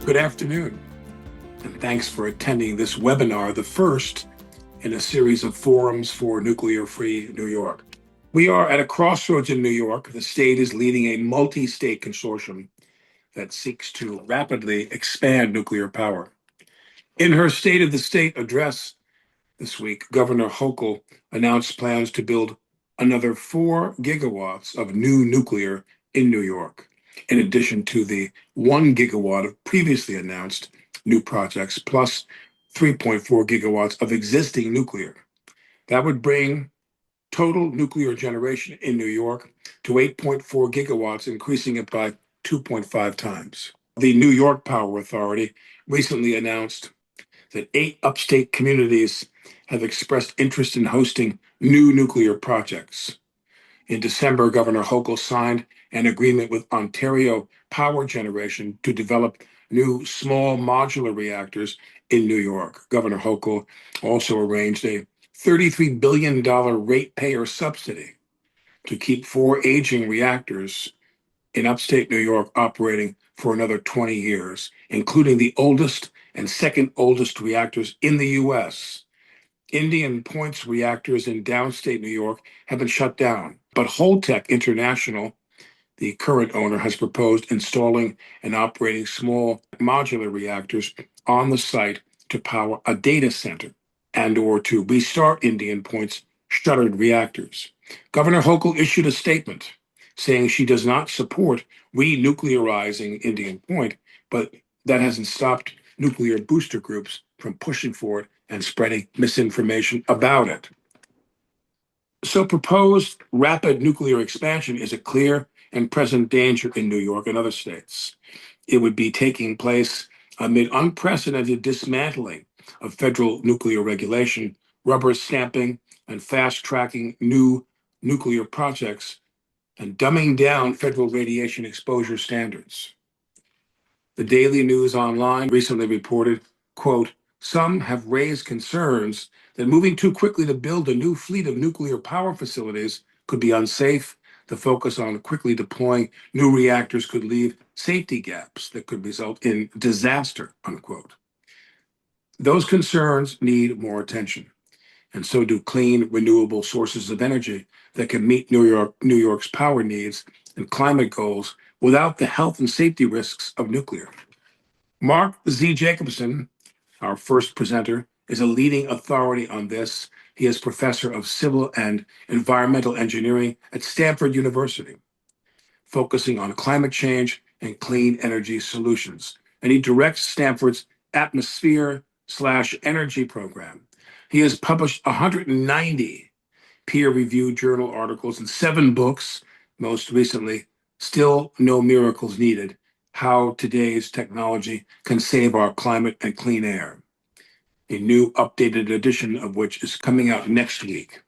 Good afternoon, and thanks for attending this webinar, the first in a series of forums for nuclear-free New York. We are at a crossroads in New York. The state is leading a multi-state consortium that seeks to rapidly expand nuclear power. In her State of the State address this week, Governor Hochul announced plans to build another 4 gigawatts of new nuclear in New York, in addition to the 1 gigawatt of previously announced new projects, plus 3.4 gigawatts of existing nuclear. That would bring total nuclear generation in New York to 8.4 gigawatts, increasing it by 2.5 times. The New York Power Authority recently announced that 8 upstate communities have expressed interest in hosting new nuclear projects. In December, Governor Hochul signed an agreement with Ontario Power Generation to develop new small modular reactors in New York. Governor Hochul also arranged a $33 billion ratepayer subsidy to keep 4 aging reactors in upstate New York operating for another 20 years, including the oldest and second oldest reactors in the US. Indian Point's reactors in downstate New York have been shut down, but Holtec International, the current owner, has proposed installing and operating small modular reactors on the site to power a data center and/or to restart Indian Point's shuttered reactors. Governor Hochul issued a statement saying she does not support renuclearizing Indian Point, but that hasn't stopped nuclear booster groups from pushing for it and spreading misinformation about it. So proposed rapid nuclear expansion is a clear and present danger in New York and other states. It would be taking place amid unprecedented dismantling of federal nuclear regulation, rubber stamping, and fast tracking new nuclear projects, and dumbing down federal radiation exposure standards. The Daily News Online recently reported, quote, some have raised concerns that moving too quickly to build a new fleet of nuclear power facilities could be unsafe. The focus on quickly deploying new reactors could leave safety gaps that could result in disaster, unquote. Those concerns need more attention, and so do clean, renewable sources of energy that can meet New York's power needs and climate goals without the health and safety risks of nuclear. Mark Z. Jacobson, our first presenter, is a leading authority on this. He is professor of civil and environmental engineering at Stanford University, focusing on climate change and clean energy solutions. And he directs Stanford's atmosphere/energy program. He has published 190 peer-reviewed journal articles and 7 books, most recently, Still No Miracles Needed: How Today's Technology Can Save Our Climate and Clean Air, a new updated edition of which is coming out next week.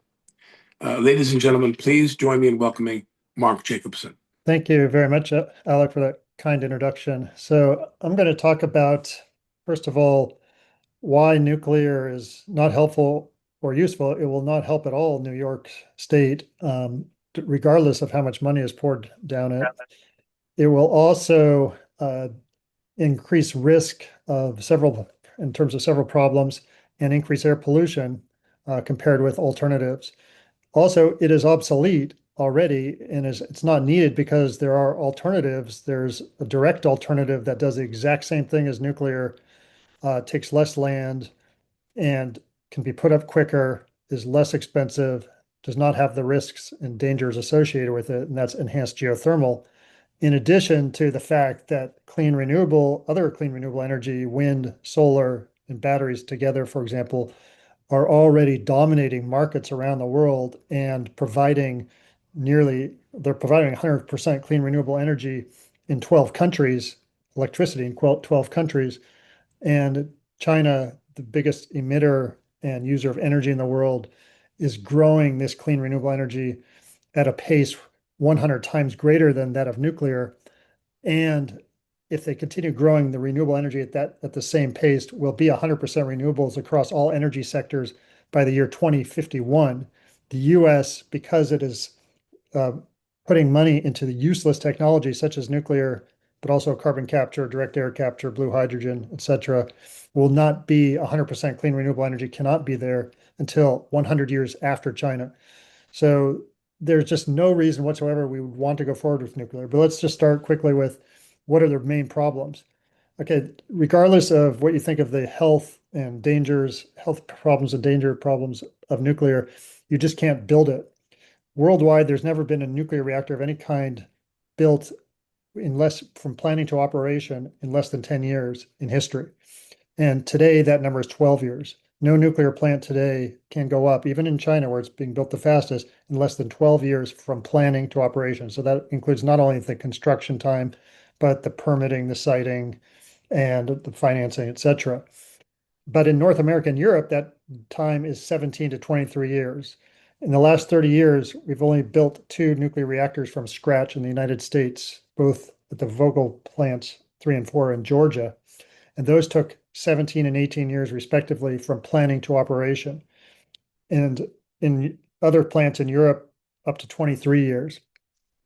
Ladies and gentlemen, please join me in welcoming Mark Jacobson. Thank you very much, Alec, for that kind introduction. So I'm going to talk about, first of all, why nuclear is not helpful or useful. It will not help at all New York State, regardless of how much money is poured down it. It will also increase risk of in terms of several problems, and increase air pollution compared with alternatives. Also, it is obsolete already, and it's not needed because there are alternatives. There's a direct alternative that does the exact same thing as nuclear, takes less land, and can be put up quicker, is less expensive, does not have the risks and dangers associated with it, and that's enhanced geothermal. In addition to the fact that other clean renewable energy, wind, solar, and batteries together, for example, are already dominating markets around the world and they're providing 100% clean renewable energy in 12 countries, electricity in 12 countries. And China, the biggest emitter and user of energy in the world, is growing this clean renewable energy at a pace 100 times greater than that of nuclear. And if they continue growing the renewable energy at the same pace, will be 100% renewables across all energy sectors by the year 2051. The US, because it is putting money into the useless technology such as nuclear, but also carbon capture, direct air capture, blue hydrogen, etc., will not be 100% clean renewable energy, cannot be there until 100 years after China. So there's just no reason whatsoever we would want to go forward with nuclear. But let's just start quickly with what are the main problems? Okay, regardless of what you think of the health and dangers, health problems and danger problems of nuclear, you just can't build it. Worldwide, there's never been a nuclear reactor of any kind built in less from planning to operation in less than 10 years in history. And today that number is 12 years. No nuclear plant today can go up, even in China, where it's being built the fastest, in less than 12 years from planning to operation. So that includes not only the construction time, but the permitting, the siting, and the financing, etc. But in North America and Europe, that time is 17 to 23 years. In the last 30 years, we've only built two nuclear reactors from scratch in the United States, both at the Vogtle plants 3 and 4 in Georgia. And those took 17 and 18 years, respectively, from planning to operation. And in other plants in Europe, up to 23 years.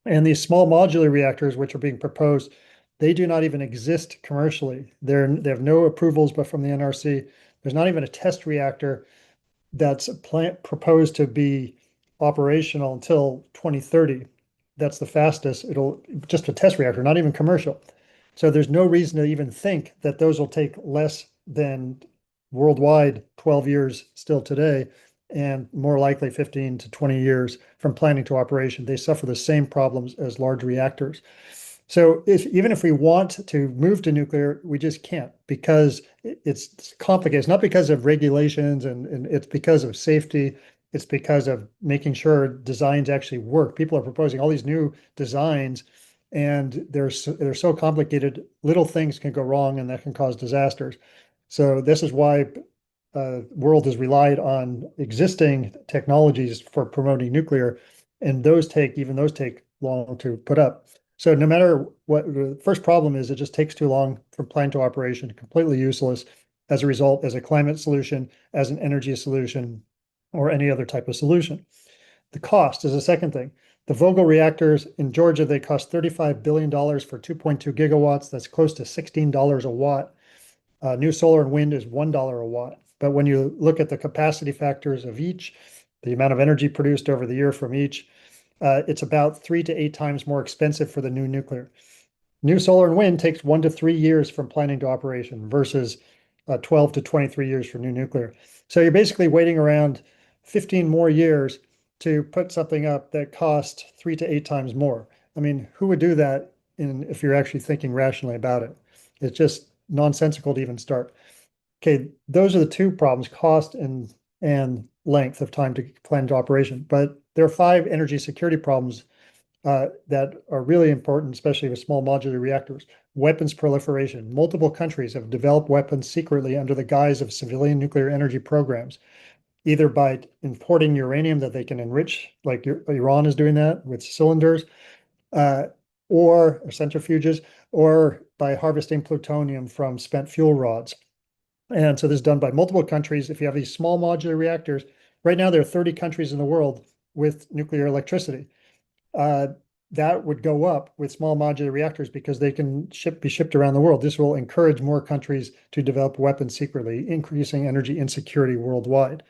And these small modular reactors, which are being proposed, they do not even exist commercially. They have no approvals but from the NRC. There's not even a test reactor that's proposed to be operational until 2030. That's the fastest. It'll just a test reactor, not even commercial. So there's no reason to even think that those will take less than worldwide 12 years still today, and more likely 15 to 20 years from planning to operation. They suffer the same problems as large reactors. So even if we want to move to nuclear, we just can't because it's complicated. It's not because of regulations and it's because of safety. It's because of making sure designs actually work. People are proposing all these new designs and they're so complicated, little things can go wrong and that can cause disasters. So this is why world has relied on existing technologies for promoting nuclear, and even those take long to put up. So no matter what, the first problem is it just takes too long from plan to operation, completely useless as a result, as a climate solution, as an energy solution, or any other type of solution. The cost is the second thing. The Vogtle reactors in Georgia, they cost $35 billion for 2.2 gigawatts. That's close to $16 a watt. New solar and wind is $1 a watt. But when you look at the capacity factors of each, the amount of energy produced over the year from each, it's about 3 to 8 times more expensive for the new nuclear. New solar and wind takes 1 to 3 years from planning to operation versus 12 to 23 years for new nuclear. So you're basically waiting around 15 more years to put something up that costs 3 to 8 times more. I mean, who would do that if you're actually thinking rationally about it? It's just nonsensical to even start. Okay, those are the two problems, cost and length of time to plan to operation. But there are 5 energy security problems that are really important, especially with small modular reactors. Weapons proliferation. Multiple countries have developed weapons secretly under the guise of civilian nuclear energy programs, either by importing uranium that they can enrich, like Iran is doing that with cylinders, uh, or centrifuges, or by harvesting plutonium from spent fuel rods. And so this is done by multiple countries. If you have these small modular reactors, right now there are 30 countries in the world with nuclear electricity. Uh, that would go up with small modular reactors because they can be shipped around the world. This will encourage more countries to develop weapons secretly, increasing energy insecurity worldwide.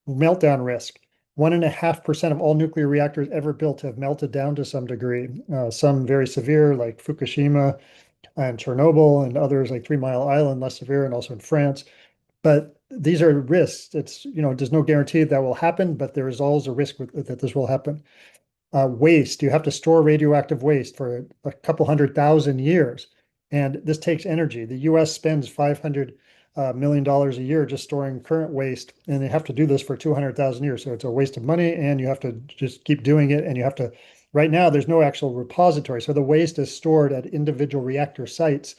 Meltdown risk. 1.5% of all nuclear reactors ever built have melted down to some degree. Some very severe, like Fukushima and Chernobyl, and others like 3 Mile Island, less severe, and also in France. But these are risks. There's no guarantee that will happen, but there is always a risk that this will happen. Waste, you have to store radioactive waste for a couple 100,000 years. And this takes energy. The US spends $500 million a year just storing current waste, and they have to do this for 200,000 years. So it's a waste of money, and you have to just keep doing it. And you have to, right now, there's no actual repository. So the waste is stored at individual reactor sites.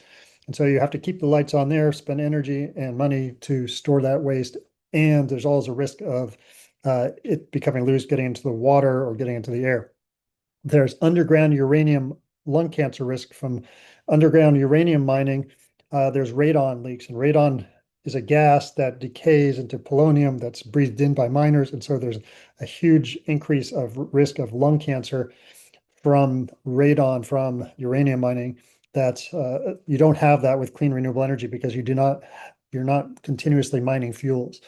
And so you have to keep the lights on there, spend energy and money to store that waste. And there's always a risk of it becoming loose, getting into the water or getting into the air. There's underground uranium lung cancer risk from underground uranium mining. There's radon leaks, and radon is a gas that decays into polonium that's breathed in by miners. And so there's a huge increase of risk of lung cancer from radon from uranium mining that you don't have that with clean renewable energy because you're not continuously mining fuels.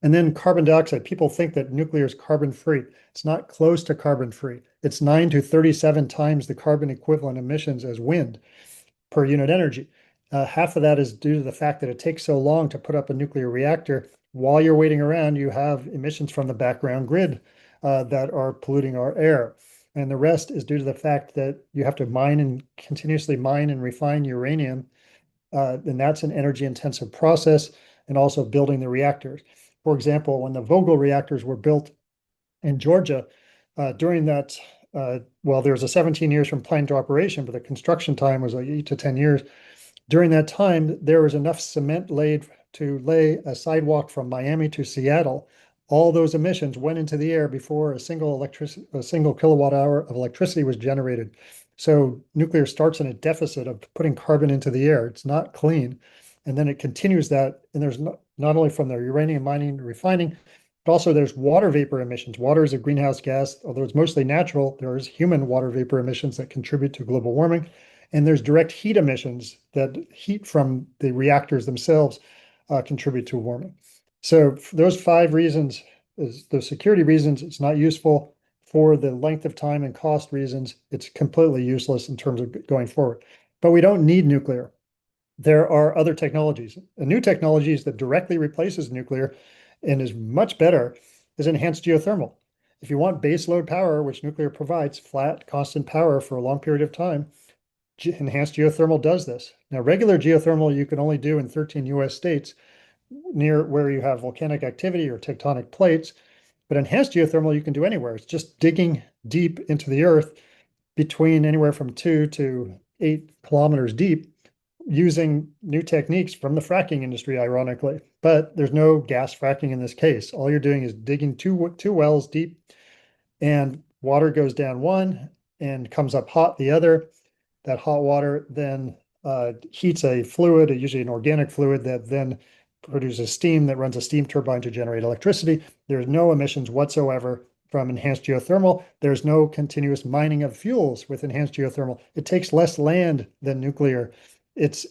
And then carbon dioxide. People think that nuclear is carbon free. It's not close to carbon free. It's 9 to 37 times the carbon equivalent emissions as wind per unit energy. Half of that is due to the fact that it takes so long to put up a nuclear reactor. While you're waiting around, you have emissions from the background grid that are polluting our air. And the rest is due to the fact that you have to continuously mine and refine uranium. And that's an energy intensive process, and also building the reactors. For example, when the Vogtle reactors were built in Georgia, during that, well, there was a 17 years from plan to operation, but the construction time was like 8 to 10 years. During that time, there was enough cement laid to lay a sidewalk from Miami to Seattle. All those emissions went into the air before a single kilowatt hour of electricity was generated. So nuclear starts in a deficit of putting carbon into the air. It's not clean. And then it continues that. And there's not only from the uranium mining and refining, but also there's water vapor emissions. Water is a greenhouse gas, although it's mostly natural. There's human water vapor emissions that contribute to global warming. And there's direct heat emissions that heat from the reactors themselves contribute to warming. So for those 5 reasons, the security reasons, it's not useful. For the length of time and cost reasons, it's completely useless in terms of going forward. But we don't need nuclear. There are other technologies. A new technologies that directly replaces nuclear and is much better is enhanced geothermal. If you want base load power, which nuclear provides, flat, constant power for a long period of time, enhanced geothermal does this. Now, regular geothermal you can only do in 13 US states near where you have volcanic activity or tectonic plates, but enhanced geothermal you can do anywhere. It's just digging deep into the earth between anywhere from 2 to 8 kilometers deep using new techniques from the fracking industry, ironically. But there's no gas fracking in this case. All you're doing is digging two wells deep, and water goes down one and comes up hot the other. That hot water then heats a fluid, usually an organic fluid, that then produces steam that runs a steam turbine to generate electricity. There's no emissions whatsoever from enhanced geothermal. There's no continuous mining of fuels with enhanced geothermal. It takes less land than nuclear.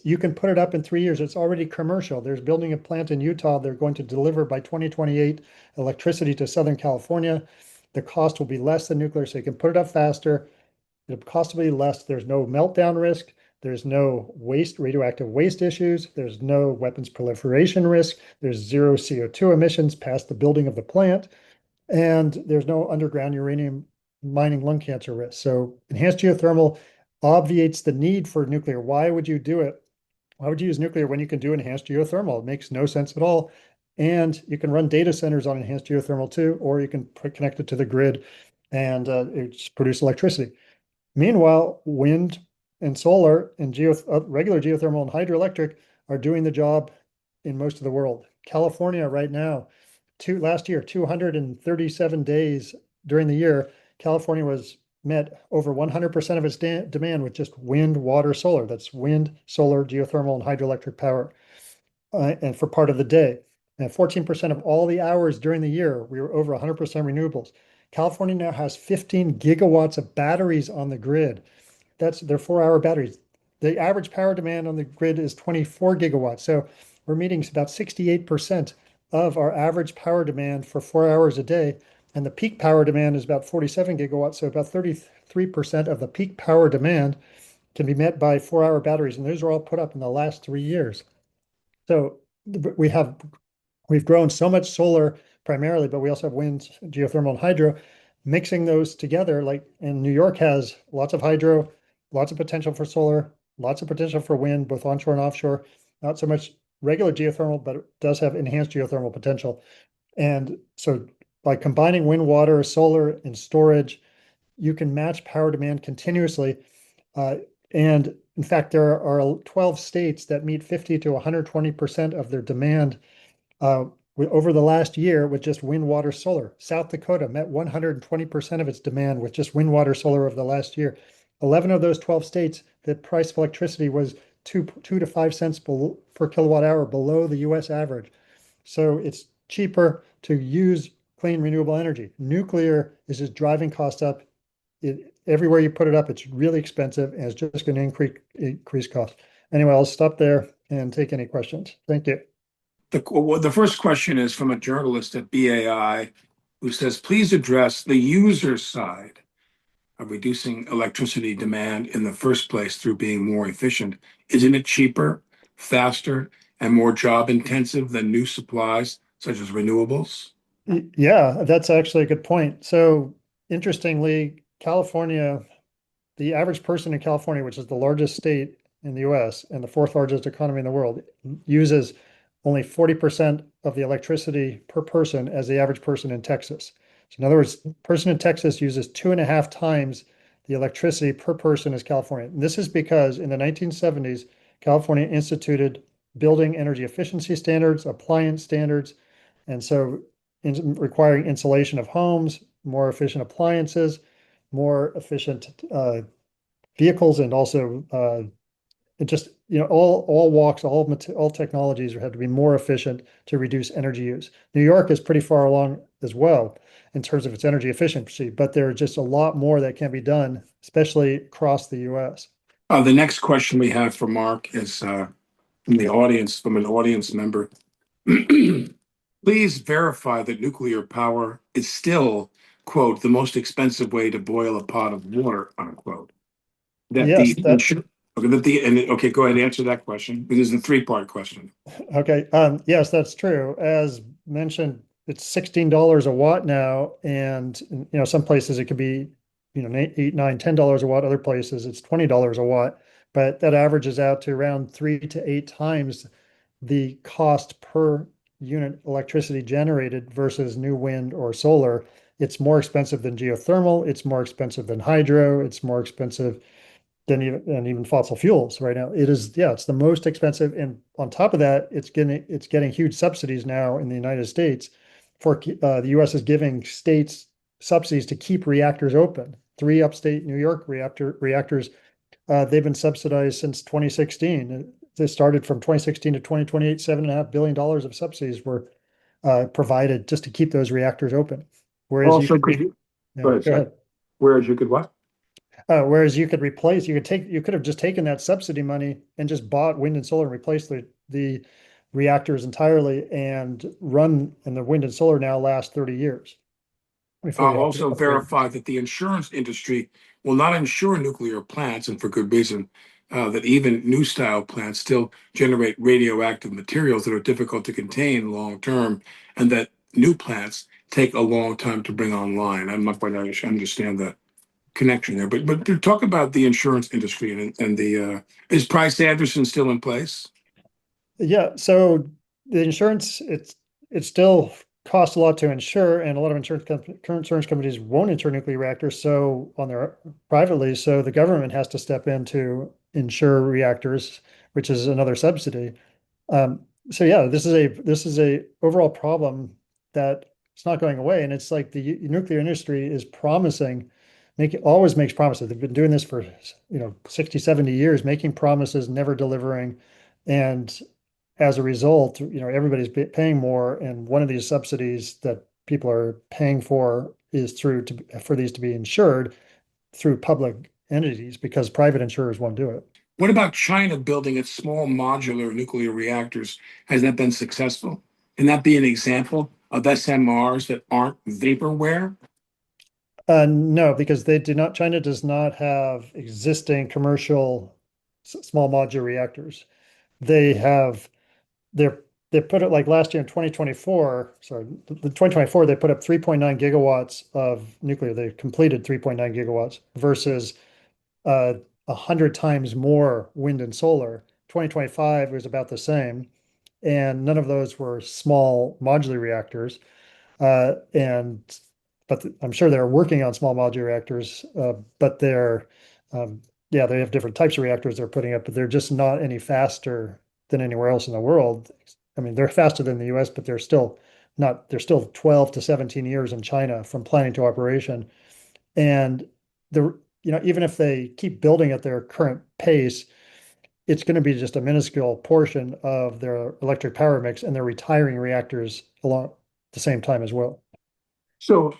You can put it up in 3 years. It's already commercial. There's building a plant in Utah. They're going to deliver by 2028 electricity to Southern California. The cost will be less than nuclear, so you can put it up faster. The cost will be less. There's no meltdown risk. There's no radioactive waste issues. There's no weapons proliferation risk. There's zero CO2 emissions past the building of the plant. And there's no underground uranium mining lung cancer risk. So enhanced geothermal obviates the need for nuclear. Why would you do it? Why would you use nuclear when you can do enhanced geothermal? It makes no sense at all. And you can run data centers on enhanced geothermal too, or you can connect it to the grid and produce electricity. Meanwhile, wind and solar and regular geothermal and hydroelectric are doing the job in most of the world. California right now, last year, 237 days during the year, California was met over 100% of its demand with just wind, water, solar. That's wind, solar, geothermal, and hydroelectric power, and for part of the day. And 14% of all the hours during the year, we were over 100% renewables. California now has 15 gigawatts of batteries on the grid. That's their 4-hour batteries. The average power demand on the grid is 24 gigawatts. So we're meeting about 68% of our average power demand for 4 hours a day. And the peak power demand is about 47 gigawatts. So about 33% of the peak power demand can be met by 4-hour batteries. And those are all put up in the last 3 years. So we've grown so much solar primarily, but we also have wind, geothermal, and hydro. Mixing those together, and New York has lots of hydro, lots of potential for solar, lots of potential for wind, both onshore and offshore. Not so much regular geothermal, but it does have enhanced geothermal potential. And so by combining wind, water, solar, and storage, you can match power demand continuously. And in fact, there are 12 states that meet 50 to 120% of their demand over the last year with just wind, water, solar. South Dakota met 120% of its demand with just wind, water, solar over the last year. 11 of those 12 states, the price of electricity was 2 to 5 cents per kilowatt hour below the US average. So it's cheaper to use clean renewable energy. Nuclear is just driving costs up. everywhere you put it up, it's really expensive and it's just going to increase costs. Anyway, I'll stop there and take any questions. Thank you. The first question is from a journalist at BAI who says, please address the user side of reducing electricity demand in the first place through being more efficient. Isn't it cheaper, faster, and more job intensive than new supplies such as renewables? Yeah, that's actually a good point. So interestingly, California, the average person in California, which is the largest state in the US and the fourth largest economy in the world, uses only 40% of the electricity per person as the average person in Texas. So in other words, person in Texas uses 2.5 times the electricity per person as California. And this is because in the 1970s, California instituted building energy efficiency standards, appliance standards, and so requiring insulation of homes, more efficient appliances, more efficient vehicles, and also it just all walks, all technologies have to be more efficient to reduce energy use. New York is pretty far along as well in terms of its energy efficiency, but there's just a lot more that can be done, especially across the U.S. The next question we have for Mark is from the audience, from an audience member. Please verify that nuclear power is still, quote, the most expensive way to boil a pot of water, unquote. That Yes, the that okay, okay, go ahead and answer that question. This is a three-part question. okay. Yes, that's true. As mentioned, it's $16 a watt now, and some places it could be $8, $9, $10 a watt. Other places it's $20 a watt, but that averages out to around 3 to 8 times the cost per unit electricity generated versus new wind or solar. It's more expensive than geothermal. It's more expensive than hydro. It's more expensive than even fossil fuels right now. It is, yeah, it's the most expensive. And on top of that, it's getting huge subsidies now in the United States for the US is giving states subsidies to keep reactors open. Three upstate New York reactors, they've been subsidized since 2016. They started from 2016 to 2028, $7.5 billion of subsidies were provided just to keep those reactors open. Whereas you Also, could, could you yeah, go ahead, go sorry. ahead. Whereas you could what? Whereas you could replace, you could have just taken that subsidy money and just bought wind and solar and replaced the reactors entirely and the wind and solar now last 30 years before you have to Also upgrade. verify that the insurance industry will not insure nuclear plants, and for good reason, that even new style plants still generate radioactive materials that are difficult to contain long term, and that new plants take a long time to bring online. I'm not quite understand the connection there, but to talk about the insurance industry and the is Price Anderson still in place? Yeah, so the insurance, it still costs a lot to insure, and a lot of current insurance companies won't insure nuclear reactors, so on their privately, so the government has to step in to insure reactors, which is another subsidy. So yeah, this is a overall problem that it's not going away, and it's like the nuclear industry is promising, always makes promises. They've been doing this for 60, 70 years, making promises, never delivering, and as a result, everybody's paying more, and one of these subsidies that people are paying for is for these to be insured through public entities because private insurers won't do it. What about China building its small modular nuclear reactors? Has that been successful? Can that be an example of SMRs that aren't vaporware? No, because China does not have existing commercial small modular reactors. They have, they're, they put it like last year in 2024, sorry, the 2024, they put up 3.9 gigawatts of nuclear. They completed 3.9 gigawatts versus 100 times more wind and solar. 2025 was about the same, and none of those were small modular reactors. And but I'm sure they're working on small modular reactors, but yeah, they have different types of reactors they're putting up, but they're just not any faster than anywhere else in the world. I mean, they're faster than the US, but they're still 12 to 17 years in China from planning to operation. And even if they keep building at their current pace, it's going to be just a minuscule portion of their electric power mix, and they're retiring reactors along the same time as well. So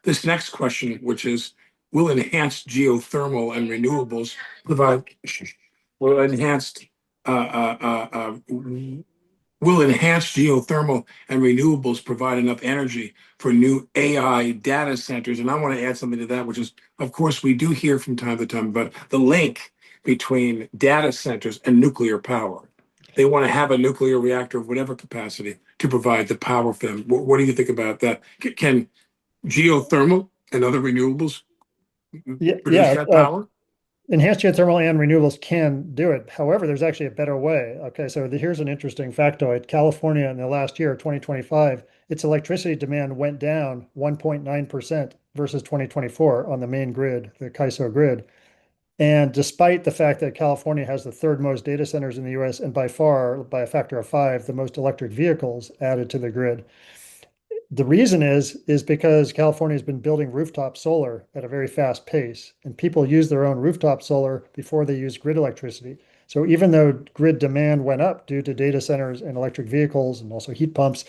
this next question, which is, will enhanced geothermal and renewables provide will enhanced uh, uh, uh, uh, will enhanced geothermal and renewables provide enough energy for new AI data centers? And I want to add something to that, which is, of course, we do hear from time to time about the link between data centers and nuclear power. They want to have a nuclear reactor of whatever capacity to provide the power for them. What do you think about that? Can geothermal and other renewables Yeah, produce yeah. that power? Enhanced geothermal and renewables can do it. However, there's actually a better way. Okay, so here's an interesting factoid. California in the last year, 2025, its electricity demand went down 1.9% versus 2024 on the main grid, the CAISO grid. And despite the fact that California has the third most data centers in the US and by far, by a factor of five, the most electric vehicles added to the grid. The reason is because California has been building rooftop solar at a very fast pace, and people use their own rooftop solar before they use grid electricity. So even though grid demand went up due to data centers and electric vehicles and also heat pumps,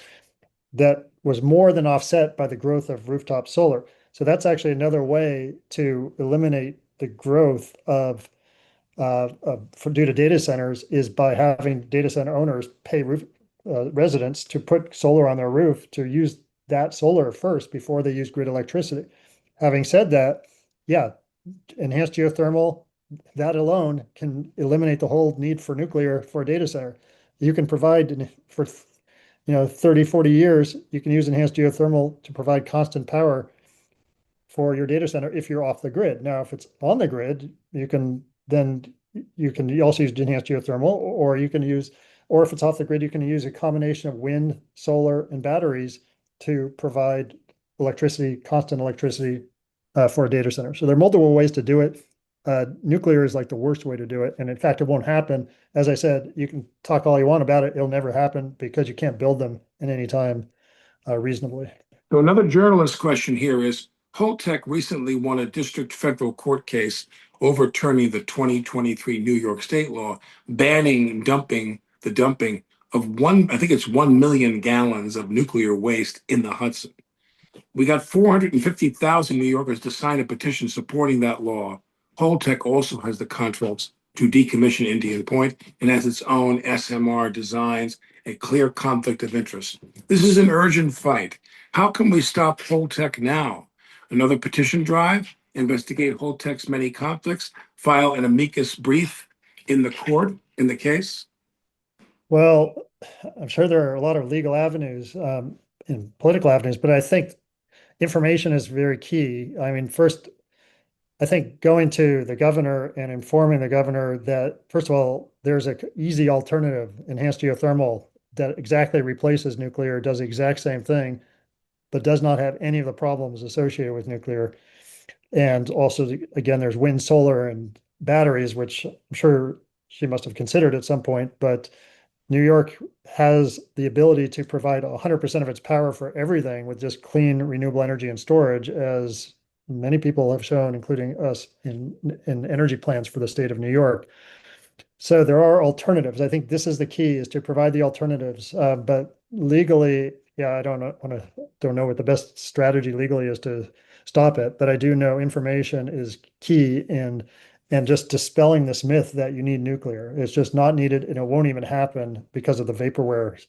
that was more than offset by the growth of rooftop solar. So that's actually another way to eliminate the growth of for due to data centers is by having data center owners pay residents to put solar on their roof to use that solar first before they use grid electricity. Having said that, yeah, enhanced geothermal, that alone can eliminate the whole need for nuclear for a data center. You can provide for 30, 40 years, you can use enhanced geothermal to provide constant power for your data center if you're off the grid. Now, if it's on the grid, you can also use enhanced geothermal, or you can use, or if it's off the grid, you can use a combination of wind, solar, and batteries to provide electricity, constant electricity for a data center. So there are multiple ways to do it. Nuclear is like the worst way to do it. And in fact, it won't happen. As I said, you can talk all you want about it. It'll never happen because you can't build them in any time reasonably. So another journalist question here is, Holtec recently won a district federal court case overturning the 2023 New York state law banning the dumping of I think it's 1 million gallons of nuclear waste in the Hudson. We got 450,000 New Yorkers to sign a petition supporting that law. Holtec also has the contracts to decommission Indian Point and has its own SMR designs, a clear conflict of interest. This is an urgent fight. How can we stop Holtec now? Another petition drive? Investigate Holtec's many conflicts? File an amicus brief in the court in the case? Well, I'm sure there are a lot of legal avenues and political avenues, but I think information is very key. I mean, first, I think going to the governor and informing the governor that, first of all, there's an easy alternative, enhanced geothermal, that exactly replaces nuclear, does the exact same thing, but does not have any of the problems associated with nuclear. And also, again, there's wind, solar, and batteries, which I'm sure she must have considered at some point, but New York has the ability to provide 100% of its power for everything with just clean renewable energy and storage, as many people have shown, including us in energy plans for the state of New York. So there are alternatives. I think this is the key, is to provide the alternatives. But legally, yeah, I don't know what the best strategy legally is to stop it. But I do know information is key in and just dispelling this myth that you need nuclear. It's just not needed, and it won't even happen because of the vaporware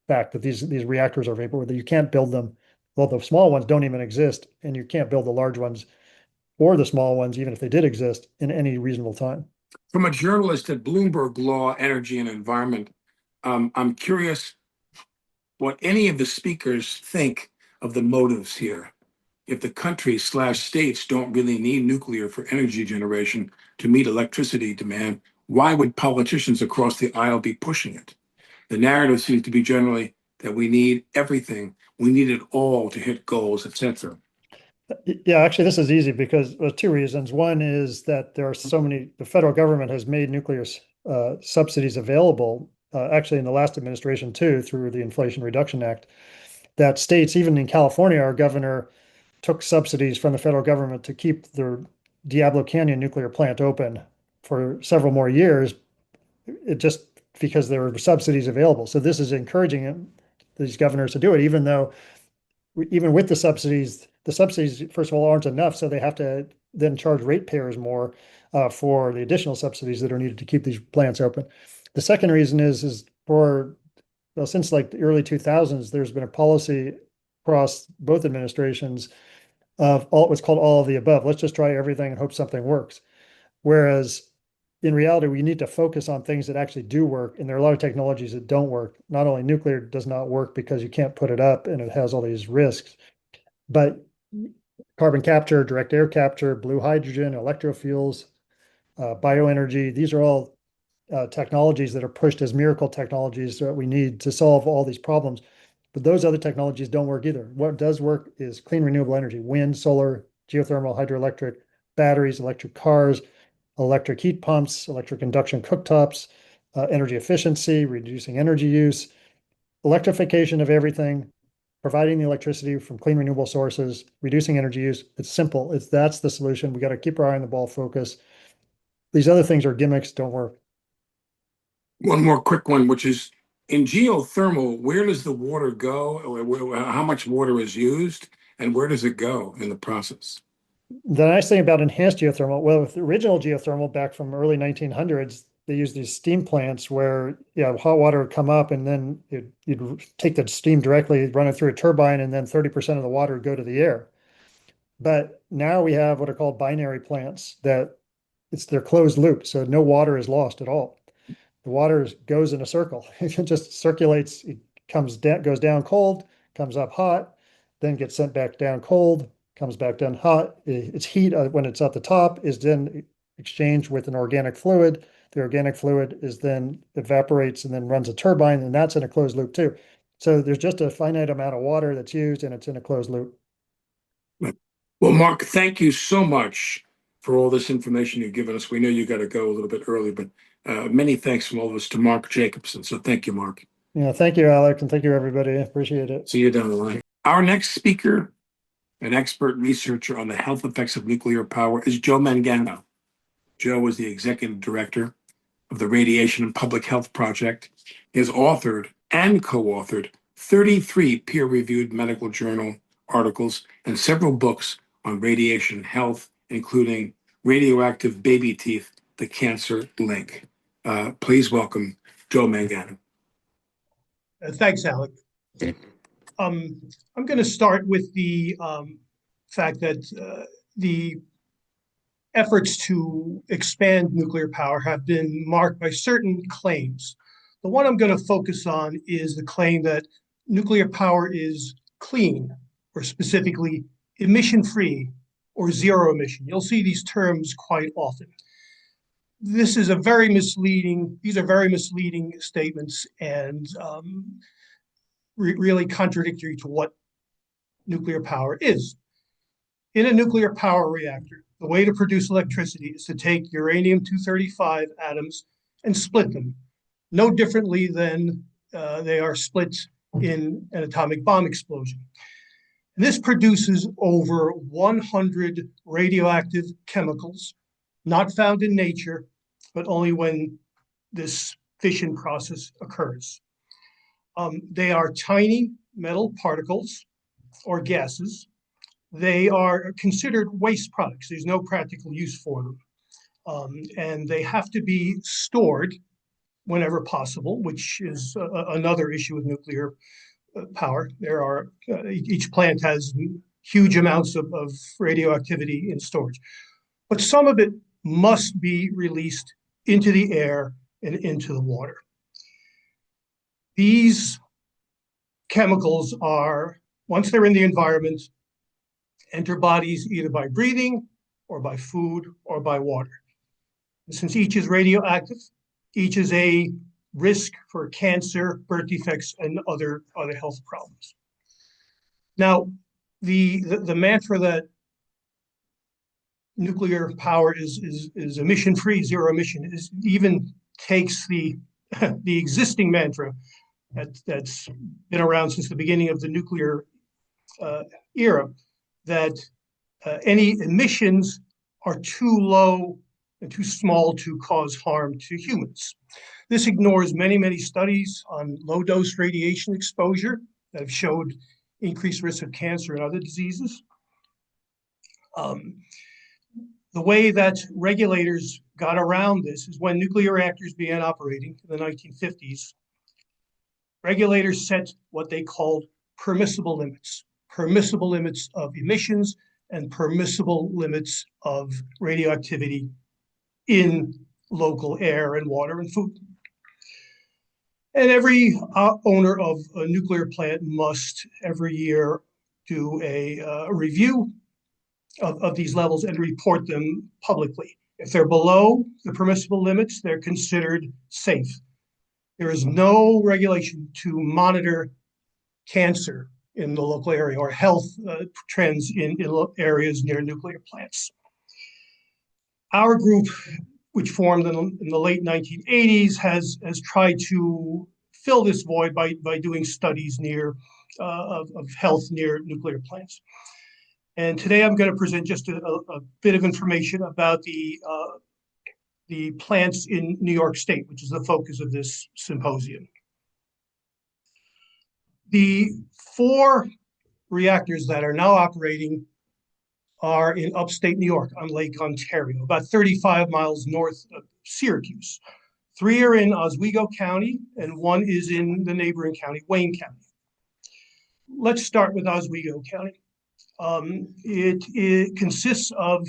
fact that these reactors are vaporware, that you can't build them. Well, the small ones don't even exist, and you can't build the large ones or the small ones, even if they did exist, in any reasonable time. From a journalist at Bloomberg Law, Energy and Environment, I'm curious what any of the speakers think of the motives here. If the country/states don't really need nuclear for energy generation to meet electricity demand, why would politicians across the aisle be pushing it? The narrative seems to be generally that we need everything, we need it all to hit goals, etc. Yeah, actually, this is easy because two reasons. One is that there are so many, the federal government has made nuclear subsidies available, actually in the last administration too, through the Inflation Reduction Act, that states, even in California, our governor took subsidies from the federal government to keep the Diablo Canyon nuclear plant open for several more years, it just because there were subsidies available. So this is encouraging these governors to do it, even though even with the subsidies, the subsidies, first of all, aren't enough, so they have to then charge ratepayers more for the additional subsidies that are needed to keep these plants open. The second reason is for well, since like the early 2000s, there's been a policy across both administrations of all what's called all of the above. Let's just try everything and hope something works. Whereas in reality, we need to focus on things that actually do work. And there are a lot of technologies that don't work. Not only nuclear does not work because you can't put it up and it has all these risks, but carbon capture, direct air capture, blue hydrogen, electrofuels, bioenergy, these are all technologies that are pushed as miracle technologies that we need to solve all these problems. But those other technologies don't work either. What does work is clean renewable energy, wind, solar, geothermal, hydroelectric, batteries, electric cars, electric heat pumps, electric induction cooktops, energy efficiency, reducing energy use, electrification of everything, providing the electricity from clean renewable sources, reducing energy use. It's simple. That's the solution. We got to keep our eye on the ball, focus. These other things are gimmicks, don't work. One more quick one, which is in geothermal, where does the water go? How much water is used, and where does it go in the process? The nice thing about enhanced geothermal, well, with the original geothermal back from early 1900s, they used these steam plants where hot water would come up and then you'd take the steam directly, run it through a turbine, and then 30% of the water would go to the air. But now we have what are called binary plants that they're closed loop, so no water is lost at all. The water goes in a circle. It just circulates. It goes down cold, comes up hot, then gets sent back down cold, comes back down hot. Its heat when it's at the top is then exchanged with an organic fluid. The organic fluid is then evaporates and then runs a turbine, and that's in a closed loop too. So there's just a finite amount of water that's used, and it's in a closed loop. Well, Mark, thank you so much for all this information you've given us. We know you got to go a little bit early, but many thanks from all of us to Mark Jacobson. So thank you, Mark. Yeah, thank you, Alec, and thank you, everybody. Appreciate it. See you down the line. Our next speaker, an expert researcher on the health effects of nuclear power, is Joe Mangano. Joe is the executive director of the Radiation and Public Health Project. He has authored and co-authored 33 peer-reviewed medical journal articles and several books on radiation health, including Radioactive Baby Teeth, The Cancer Link. Please welcome Joe Mangano. Thanks, Alec. I'm going to start with the fact that the efforts to expand nuclear power have been marked by certain claims. The one I'm going to focus on is the claim that nuclear power is clean, or specifically emission-free or zero emission. You'll see these terms quite often. This is these are very misleading statements and really contradictory to what nuclear power is. In a nuclear power reactor, the way to produce electricity is to take uranium-235 atoms and split them, no differently than they are split in an atomic bomb explosion. And this produces over 100 radioactive chemicals, not found in nature, but only when this fission process occurs. They are tiny metal particles or gases. They are considered waste products. There's no practical use for them. And they have to be stored whenever possible, which is another issue with nuclear power. Each plant has huge amounts of radioactivity in storage, but some of it must be released into the air and into the water. These chemicals are, once they're in the environment, enter bodies either by breathing or by food or by water. And since each is radioactive, each is a risk for cancer, birth defects, and other health problems. Now, the mantra that nuclear power is emission-free, zero emission, even takes the existing mantra that's been around since the beginning of the nuclear era, that any emissions are too low and too small to cause harm to humans. This ignores many studies on low-dose radiation exposure that have showed increased risk of cancer and other diseases. Um, the way that regulators got around this is when nuclear reactors began operating in the 1950s, regulators set what they called permissible limits of emissions and permissible limits of radioactivity in local air and water and food. And every owner of a nuclear plant must every year do a review of these levels and report them publicly. If they're below the permissible limits, they're considered safe. There is no regulation to monitor cancer in the local area or health trends in areas near nuclear plants. Our group, which formed in the late 1980s, has tried to fill this void by doing studies of health near nuclear plants. And today I'm going to present just a bit of information about the plants in New York State, which is the focus of this symposium. The 4 reactors that are now operating are in upstate New York on Lake Ontario, about 35 miles north of Syracuse. 3 are in Oswego County, and 1 is in the neighboring county, Wayne County. Let's start with Oswego County. It consists of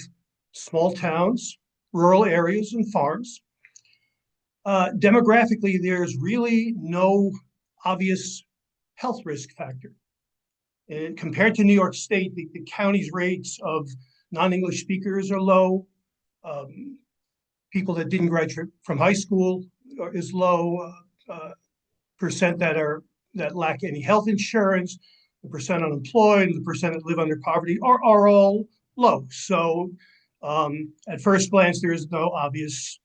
small towns, rural areas, and farms. Demographically, there's really no obvious health risk factor. Compared to New York State, the county's rates of non-English speakers are low. People that didn't graduate from high school is low. Percent that lack any health insurance, the percent unemployed, and the percent that live under poverty are all low. So at first glance, there is no obvious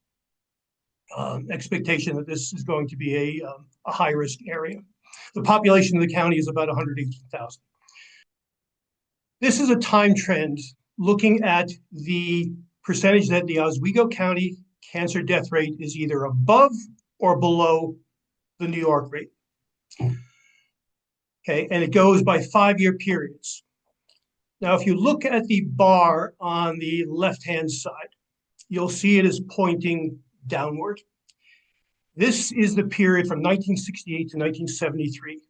expectation that this is going to be a high-risk area. The population of the county is about 118,000. This is a time trend looking at the percentage that the Oswego County cancer death rate is either above or below the New York rate. Okay, and it goes by 5-year periods. Now, if you look at the bar on the left-hand side, you'll see it is pointing downward. This is the period from 1968 to 1973,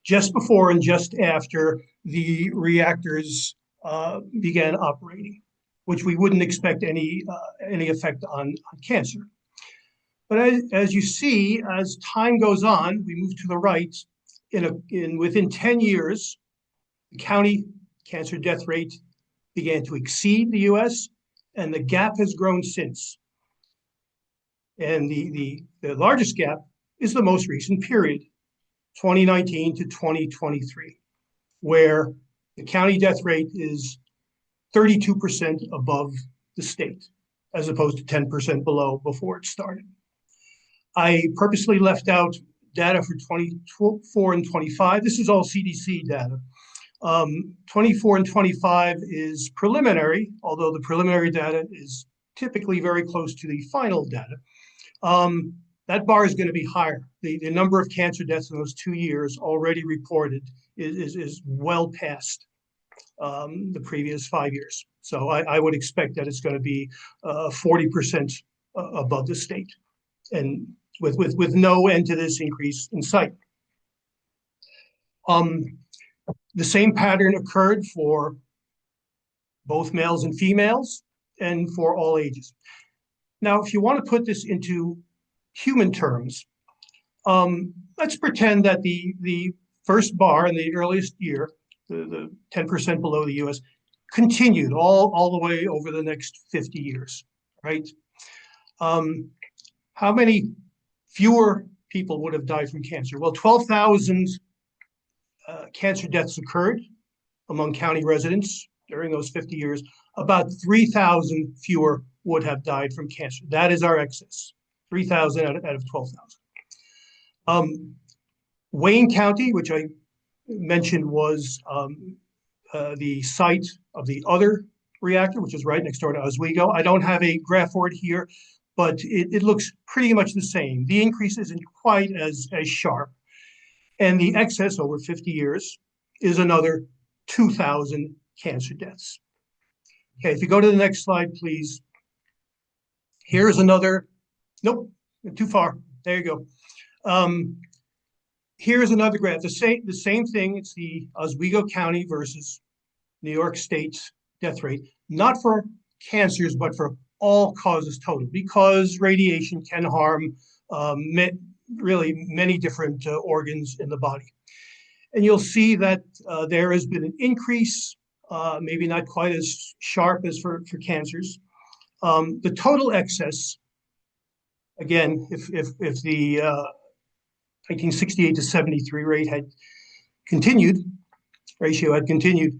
just before and just after the reactors began operating, which we wouldn't expect any effect on cancer. But as you see, as time goes on, we move to the right. Within 10 years, the county cancer death rate began to exceed the U.S., and the gap has grown since. And the largest gap is the most recent period, 2019 to 2023, where the county death rate is 32% above the state, as opposed to 10% below before it started. I purposely left out data for 24 and 25. This is all CDC data. 24 and 25 is preliminary, although the preliminary data is typically very close to the final data. That bar is going to be higher. The number of cancer deaths in those 2 years already reported is well past the previous 5 years. So I would expect that it's going to be 40% above the state, and with no end to this increase in sight. The same pattern occurred for both males and females and for all ages. Now, if you want to put this into human terms, let's pretend that the first bar in the earliest year, the 10% below the US, continued all the way over the next 50 years, right? How many fewer people would have died from cancer? Well, 12,000 cancer deaths occurred among county residents during those 50 years. About 3,000 fewer would have died from cancer. That is our excess, 3,000 out of 12,000. Wayne County, which I mentioned, was the site of the other reactor, which is right next door to Oswego. I don't have a graph for it here, but it looks pretty much the same. The increase isn't quite as sharp. And the excess over 50 years is another 2,000 cancer deaths. Okay, if you go to the next slide, please. Here's another, nope, too far. There you go. Here's another graph, the same thing. It's the Oswego County versus New York State's death rate, not for cancers, but for all causes total, because radiation can harm really many different organs in the body. And you'll see that there has been an increase, maybe not quite as sharp as for cancers. The total excess, again, if the 1968 to 73 rate had continued, ratio had continued,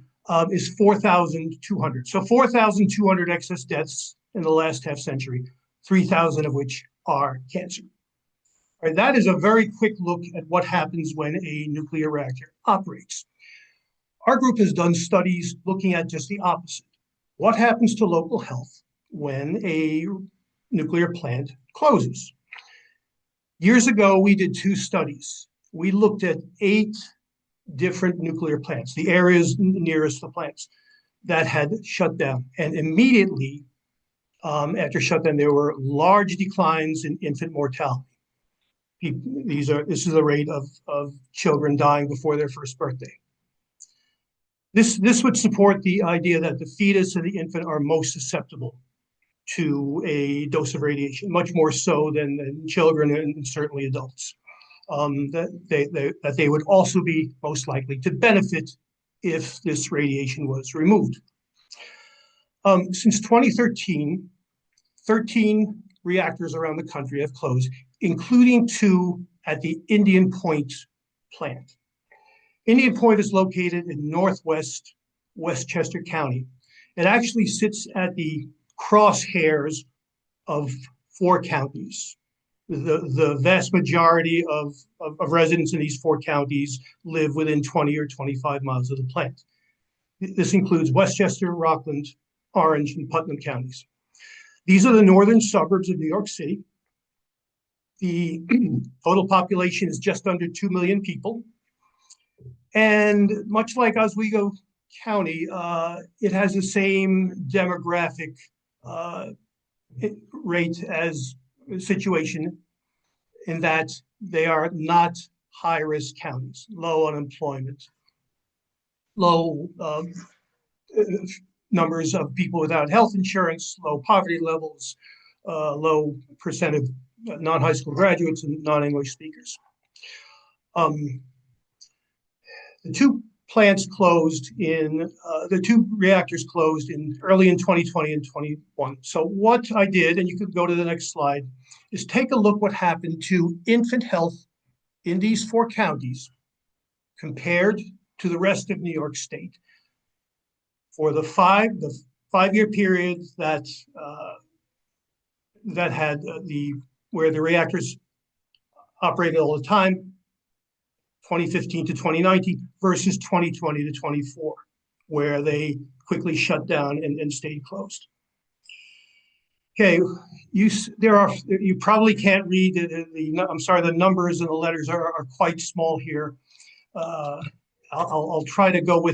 is 4,200. So 4,200 excess deaths in the last half century, 3,000 of which are cancer. All right, that is a very quick look at what happens when a nuclear reactor operates. Our group has done studies looking at just the opposite. What happens to local health when a nuclear plant closes? Years ago, we did 2 studies. We looked at 8 different nuclear plants, the areas nearest the plants that had shut down. And immediately after shutdown, there were large declines in infant mortality. This is the rate of children dying before their first birthday. This would support the idea that the fetus and the infant are most susceptible to a dose of radiation, much more so than children and certainly adults. That they would also be most likely to benefit if this radiation was removed. Since 2013, 13 reactors around the country have closed, including 2 at the Indian Point plant. Indian Point is located in northwest Westchester County. It actually sits at the crosshairs of 4 counties. The vast majority of residents in these 4 counties live within 20 or 25 miles of the plant. This includes Westchester, Rockland, Orange, and Putnam counties. These are the northern suburbs of New York City. The total population is just under 2 million people. And much like Oswego County, it has the same demographic rate as situation in that they are not high-risk counties, low unemployment, low numbers of people without health insurance, low poverty levels, low percent of non-high school graduates and non-English speakers. The 2 plants closed the 2 reactors closed early in 2020 and 21. So what I did, and you could go to the next slide, is take a look what happened to infant health in these 4 counties compared to the rest of New York State for the 5-year period that had where the reactors operated all the time, 2015 to 2019 versus 2020 to 24, where they quickly shut down and stayed closed. Okay, you probably can't read I'm sorry, the numbers and the letters are quite small here. I'll try to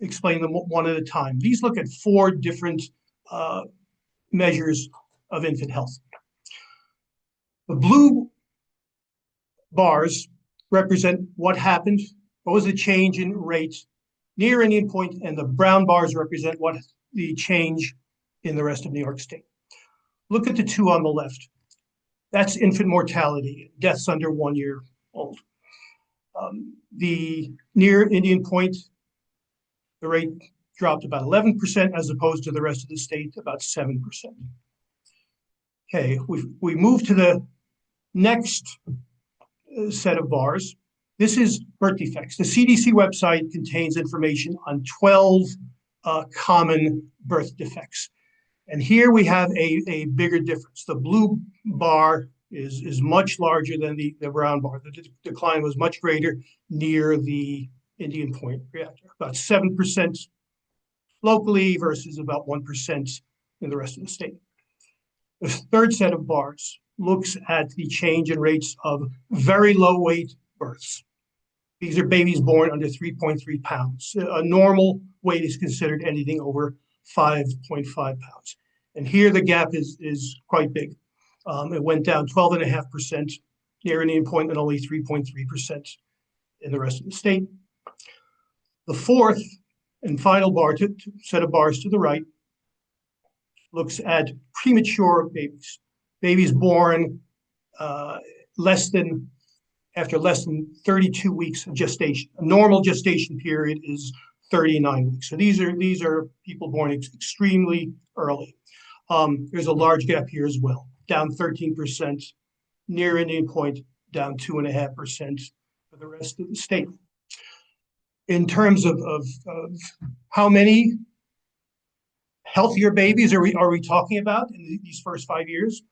explain them one at a time. These look at 4 different measures of infant health. The blue bars represent what happened, what was the change in rate near Indian Point, and the brown bars represent what the change in the rest of New York State. Look at the 2 on the left. That's infant mortality, deaths under 1 year old. The near Indian Point, the rate dropped about 11% as opposed to the rest of the state, about 7%. Okay, we move to the next set of bars. This is birth defects. The CDC website contains information on 12 common birth defects. And here we have a bigger difference. The blue bar is much larger than the brown bar. The decline was much greater near the Indian Point reactor, about 7% locally versus about 1% in the rest of the state. The third set of bars looks at the change in rates of very low weight births. These are babies born under 3.3 pounds. A normal weight is considered anything over 5.5 pounds. And here the gap is quite big. It went down 12.5% near Indian Point and only 3.3% in the rest of the state. The fourth and final set of bars to the right looks at premature babies, babies born after less than 32 weeks of gestation. A normal gestation period is 39 weeks. So these are people born extremely early. There's a large gap here as well, down 13%, near Indian Point, down 2.5% for the rest of the state. In terms of how many healthier babies are we talking about in these first 5 years?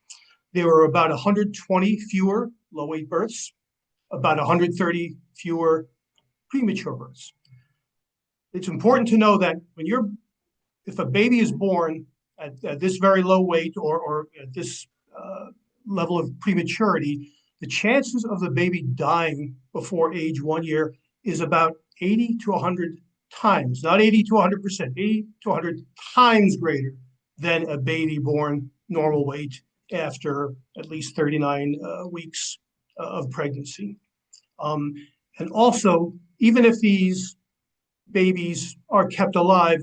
There were about 120 fewer low-weight births, about 130 fewer premature births. It's important to know that if a baby is born at this very low weight or at this level of prematurity, the chances of the baby dying before age 1 year is about 80 to 100 times, not 80 to 100%, 80 to 100 times greater than a baby born normal weight after at least 39 weeks of pregnancy. And also, even if these babies are kept alive,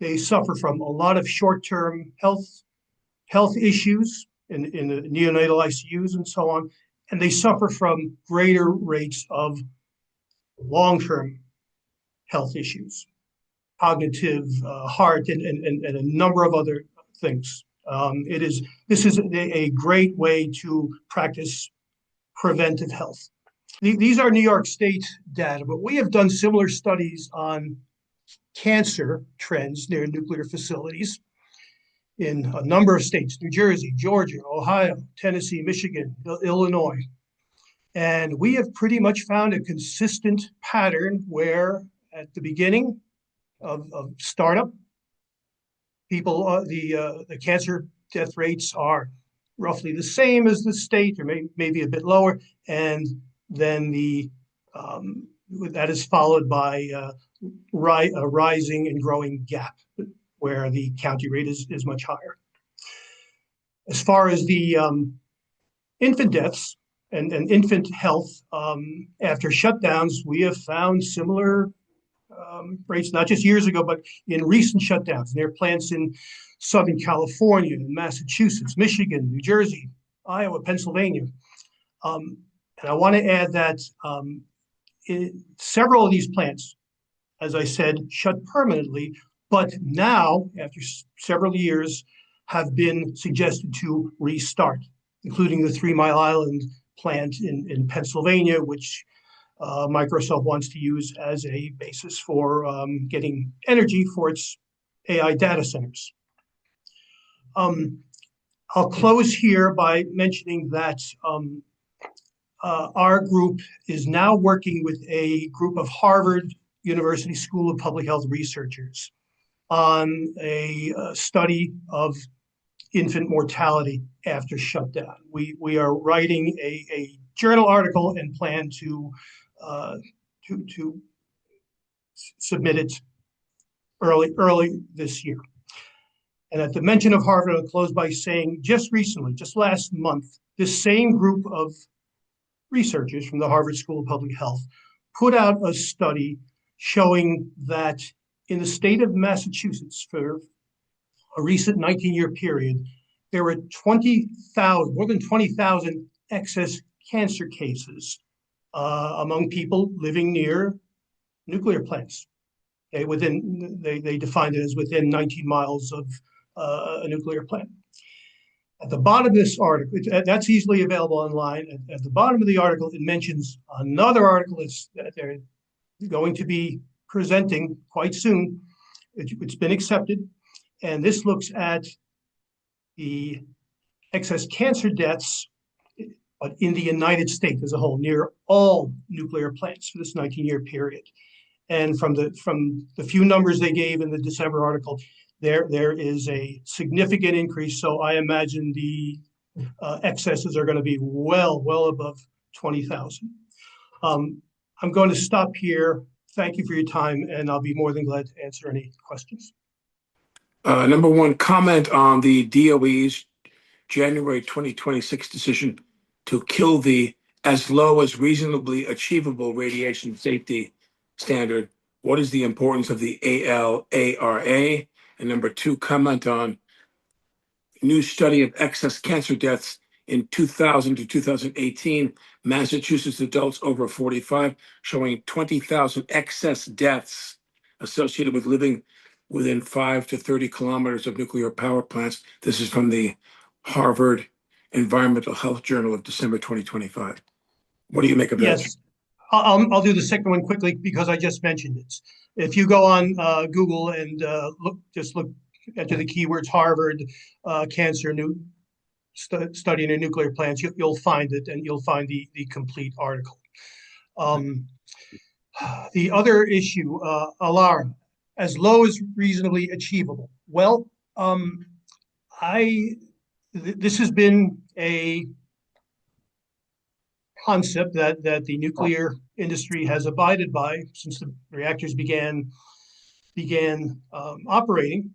they suffer from a lot of short-term health issues in the neonatal ICUs and so on, and they suffer from greater rates of long-term health issues, cognitive, heart, and a number of other things. This is a great way to practice preventive health. These are New York State data, but we have done similar studies on cancer trends near nuclear facilities in a number of states: New Jersey, Georgia, Ohio, Tennessee, Michigan, Illinois. And we have pretty much found a consistent pattern where at the beginning of startup, the cancer death rates are roughly the same as the state, or maybe a bit lower, and then that is followed by a rising and growing gap where the county rate is much higher. As far as the infant deaths and infant health after shutdowns, we have found similar rates, not just years ago, but in recent shutdowns near plants in Southern California, Massachusetts, Michigan, New Jersey, Iowa, Pennsylvania. And I want to add that several of these plants, as I said, shut permanently, but now, after several years, have been suggested to restart, including the 3 Mile Island plant in Pennsylvania, which Microsoft wants to use as a basis for getting energy for its AI data centers. I'll close here by mentioning that our group is now working with a group of Harvard University School of Public Health researchers on a study of infant mortality after shutdown. We are writing a journal article and plan to submit it early this year. And at the mention of Harvard, I'll close by saying just recently, just last month, this same group of researchers from the Harvard School of Public Health put out a study showing that in the state of Massachusetts, for a recent 19-year period, there were more than 20,000 excess cancer cases among people living near nuclear plants. They defined it as within 19 miles of a nuclear plant. At the bottom of this article, that's easily available online. At the bottom of the article, it mentions another article that they're going to be presenting quite soon. It's been accepted. And this looks at the excess cancer deaths in the United States as a whole, near all nuclear plants for this 19-year period. And from the few numbers they gave in the December article, there is a significant increase. So I imagine the excesses are going to be well above 20,000. I'm going to stop here. Thank you for your time, and I'll be more than glad to answer any questions. Number one, comment on the DOE's January 2026 decision to kill the as low as reasonably achievable radiation safety standard. What is the importance of the ALARA? And number two, comment on new study of excess cancer deaths in 2000 to 2018, Massachusetts adults over 45 showing 20,000 excess deaths associated with living within 5 to 30 kilometers of nuclear power plants. This is from the Harvard Environmental Health Journal of December 2025. What do you make of that? Yes, I'll do the second one quickly because I just mentioned it. If you go on Google and look enter the keywords Harvard cancer study in nuclear plants, you'll find it, and you'll find the complete article. The other issue, ALARA, as low as reasonably achievable. Well, this has been a concept that the nuclear industry has abided by since the reactors began operating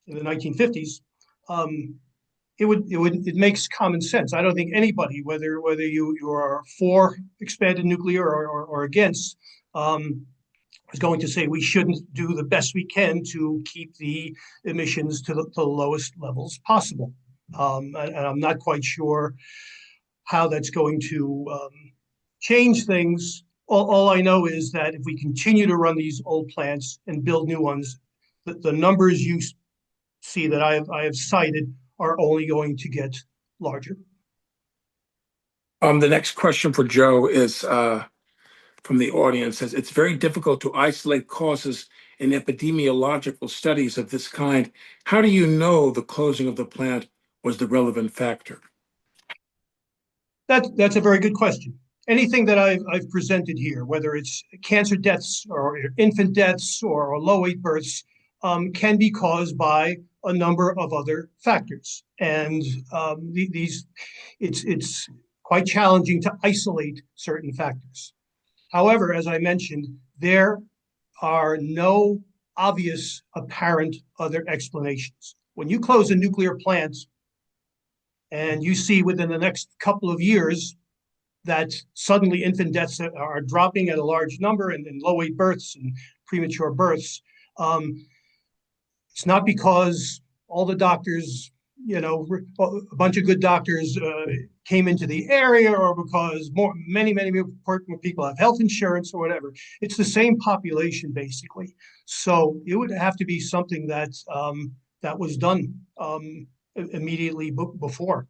in the 1950s. It makes common sense. I don't think anybody, whether you are for expanded nuclear or against, is going to say we shouldn't do the best we can to keep the emissions to the lowest levels possible. And I'm not quite sure how that's going to change things. All I know is that if we continue to run these old plants and build new ones, the numbers you see that I have cited are only going to get larger. The next question for Joe is from the audience. Says it's very difficult to isolate causes in epidemiological studies of this kind. How do you know the closing of the plant was the relevant factor? That's a very good question. Anything that I've presented here, whether it's cancer deaths or infant deaths or low weight births, can be caused by a number of other factors, and it's quite challenging to isolate certain factors. However, as I mentioned, there are no obvious apparent other explanations. When you close a nuclear plant and you see within the next couple of years that suddenly infant deaths are dropping at a large number, and low weight births and premature births, it's not because all the doctors, a bunch of good doctors came into the area, or because many people have health insurance or whatever. It's the same population basically. So it would have to be something that was done immediately before.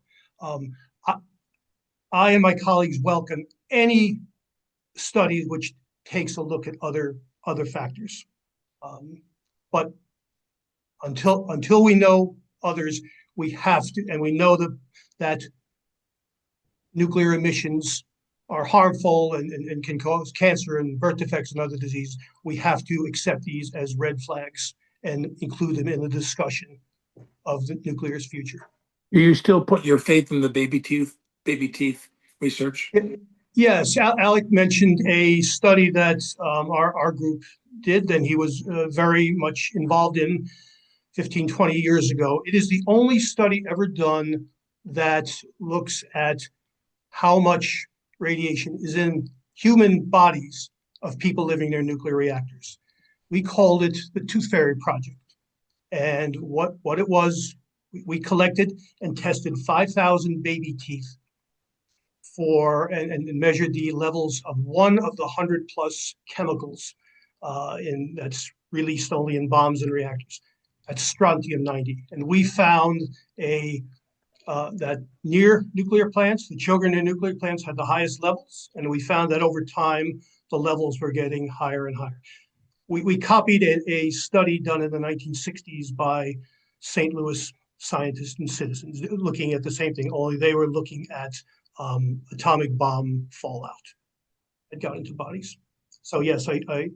I and my colleagues welcome any study which takes a look at other factors, but until we know others, we have to, and we know that nuclear emissions are harmful and can cause cancer and birth defects and other diseases. We have to accept these as red flags and include them in the discussion of the nuclear's future. Do you still put your faith in the baby teeth research? Yes, Alec mentioned a study that our group did, and he was very much involved in 15, 20 years ago. It is the only study ever done that looks at how much radiation is in human bodies of people living near nuclear reactors. We called it the Tooth Fairy Project. And what it was, we collected and tested 5,000 baby teeth and measured the levels of one of the 100 plus chemicals that's released only in bombs and reactors. That's strontium-90. And we found that near nuclear plants, the children in nuclear plants had the highest levels. And we found that over time, the levels were getting higher and higher. We copied a study done in the 1960s by St. Louis scientists and citizens looking at the same thing, only they were looking at atomic bomb fallout that got into bodies. So yes, I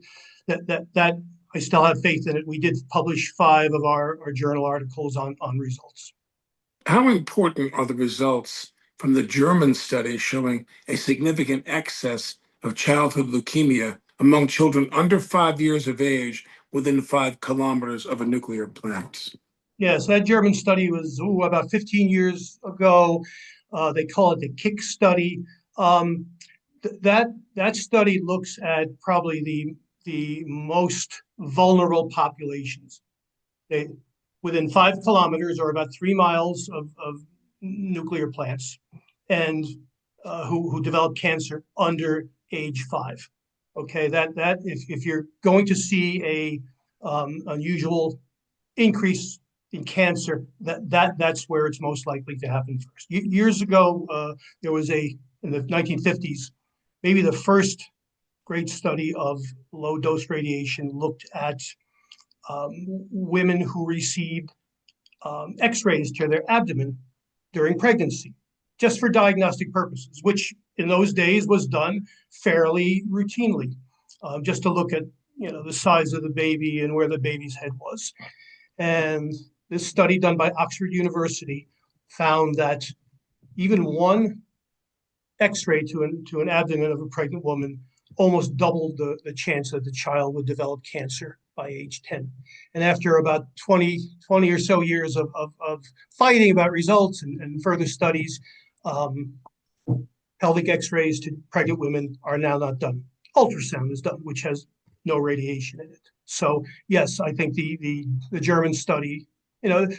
still have faith in it. We did publish 5 of our journal articles on results. How important are the results from the German study showing a significant excess of childhood leukemia among children under 5 years of age within 5 kilometers of a nuclear plant? Yes, that German study was about 15 years ago. They call it the KIC study. That study looks at probably the most vulnerable populations. They within 5 kilometers or about 3 miles of nuclear plants, and who develop cancer under age 5. Okay, that if you're going to see a unusual increase in cancer, that's where it's most likely to happen first. Years ago, there was in the 1950s, maybe the first great study of low dose radiation looked at women who received X-rays to their abdomen during pregnancy, just for diagnostic purposes, which in those days was done fairly routinely, just to look at the size of the baby and where the baby's head was. And this study done by Oxford University found that even one X-ray to an abdomen of a pregnant woman almost doubled the chance that the child would develop cancer by age 10. And after about 20 or so years of fighting about results and further studies, pelvic X-rays to pregnant women are now not done. Ultrasound is done, which has no radiation in it. So yes, I think the German study,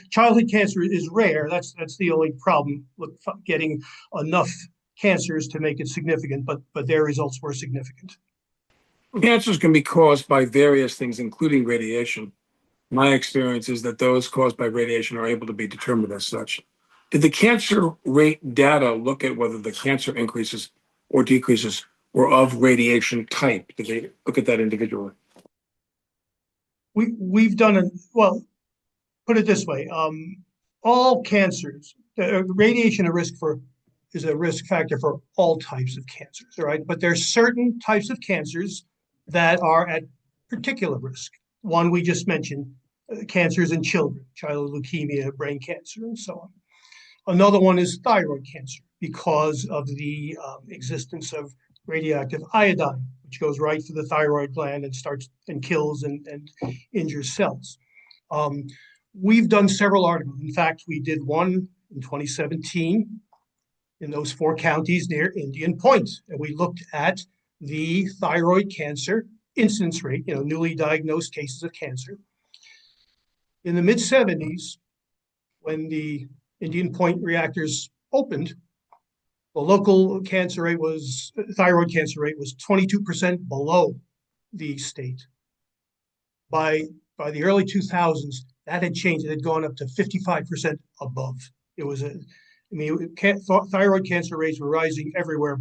childhood cancer is rare. That's the only problem with getting enough cancers to make it significant, but their results were significant. Cancers can be caused by various things, including radiation. My experience is that those caused by radiation are able to be determined as such. Did the cancer rate data look at whether the cancer increases or decreases were of radiation type? Did they look at that individually? We've done well, put it this way, all cancers, radiation is a risk factor for all types of cancers, right? But there's certain types of cancers that are at particular risk. One we just mentioned, cancers in children, childhood leukemia, brain cancer, and so on. Another one is thyroid cancer because of the existence of radioactive iodine, which goes right to the thyroid gland and starts and kills and injures cells. We've done several articles. In fact, we did one in 2017 in those 4 counties near Indian Point, and we looked at the thyroid cancer incidence rate, newly diagnosed cases of cancer. In the mid-70s, when the Indian Point reactors opened, the local thyroid cancer rate was 22% below the state. By the early 2000s, that had changed. It had gone up to 55% above. It was thyroid cancer rates were rising everywhere,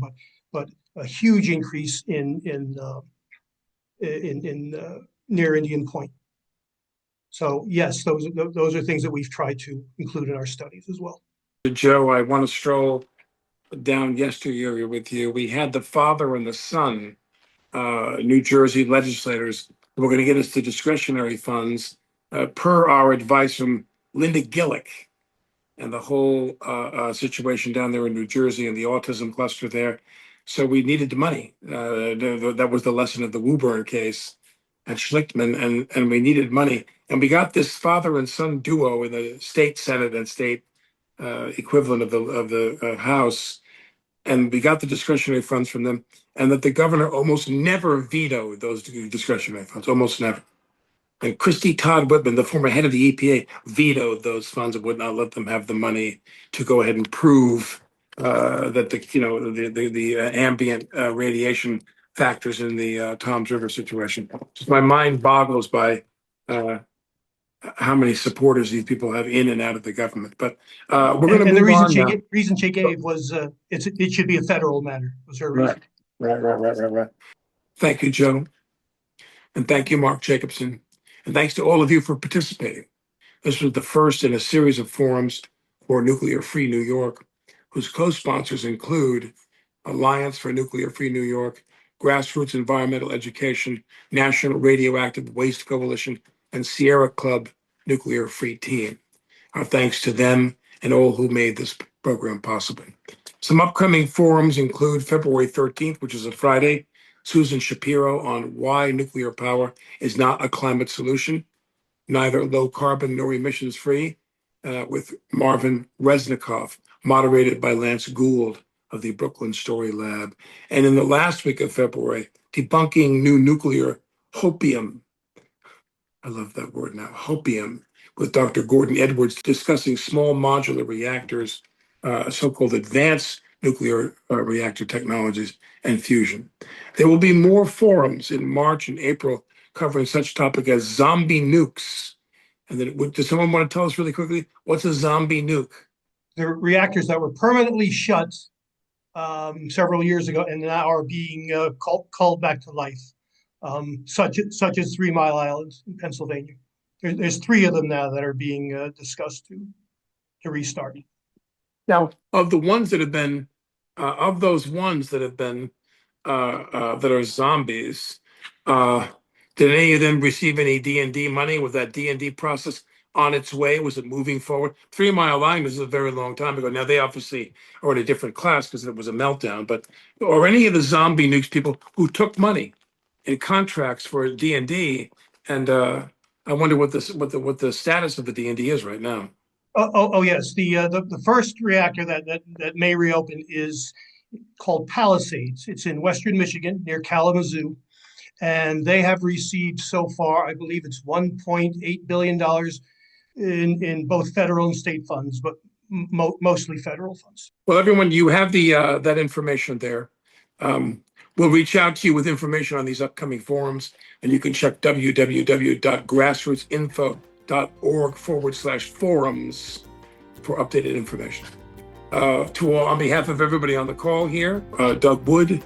but a huge increase in near Indian Point. So yes, those are things that we've tried to include in our studies as well. Joe, I want to stroll down yesteryear with you. We had the father and the son, New Jersey legislators, who were going to get us the discretionary funds per our advice from Linda Gillick and the whole situation down there in New Jersey and the autism cluster there. So we needed the money. That was the lesson of the Woburn case at Schlichtman, and we needed money. And we got this father and son duo in the state Senate and state equivalent of the House, and we got the discretionary funds from them, and that the governor almost never vetoed those discretionary funds, almost never. And Christy Todd Whitman, the former head of the EPA, vetoed those funds and would not let them have the money to go ahead and prove that the ambient radiation factors in the Toms River situation. Just my mind boggles by how many supporters these people have in and out of the government. But we're going to move on now. The reason she gave was it should be a federal matter. Was her reason. Right. Thank you, Joe. And thank you, Mark Jacobson. And thanks to all of you for participating. This was the first in a series of forums for Nuclear Free New York, whose co-sponsors include Alliance for Nuclear Free New York, Grassroots Environmental Education, National Radioactive Waste Coalition, and Sierra Club Nuclear Free Team. Our thanks to them and all who made this program possible. Some upcoming forums include February 13th, which is a Friday, Susan Shapiro on why nuclear power is not a climate solution, neither low carbon nor emissions free, with Marvin Resnikoff, moderated by Lance Gould of the Brooklyn Story Lab. And in the last week of February, debunking new nuclear hopium. I love that word now, hopium, with Dr. Gordon Edwards discussing small modular reactors, so-called advanced nuclear reactor technologies, and fusion. There will be more forums in March and April covering such topic as zombie nukes. And then, does someone want to tell us really quickly, what's a zombie nuke? They're reactors that were permanently shut several years ago and now are being called back to life, such as 3 Mile Island in Pennsylvania. There's 3 of them now that are being discussed to restart. Now, of the ones that have been, of those ones that have been, that are zombies, did any of them receive any D&D money? Was that D&D process on its way? Was it moving forward? 3 Mile Island is a very long time ago. Now they obviously are in a different class because it was a meltdown. But or any of the zombie nukes people who took money in contracts for D&D, and I wonder what the status of the D&D is right now. Oh yes, the first reactor that may reopen is called Palisades. It's in Western Michigan near Kalamazoo. And they have received so far, I believe it's $1.8 billion in both federal and state funds, but mostly federal funds. Well, everyone, you have the that information there. We'll reach out to you with information on these upcoming forums, and you can check www.grassrootsinfo.org/forums for updated information. On behalf of everybody on the call here, Doug Wood,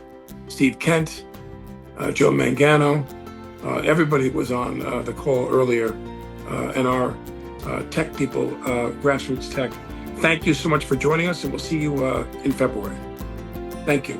Steve Kent, Joe Mangano, everybody was on the call earlier, and our tech people, Grassroots Tech. Thank you so much for joining us, and we'll see you in February. Thank you.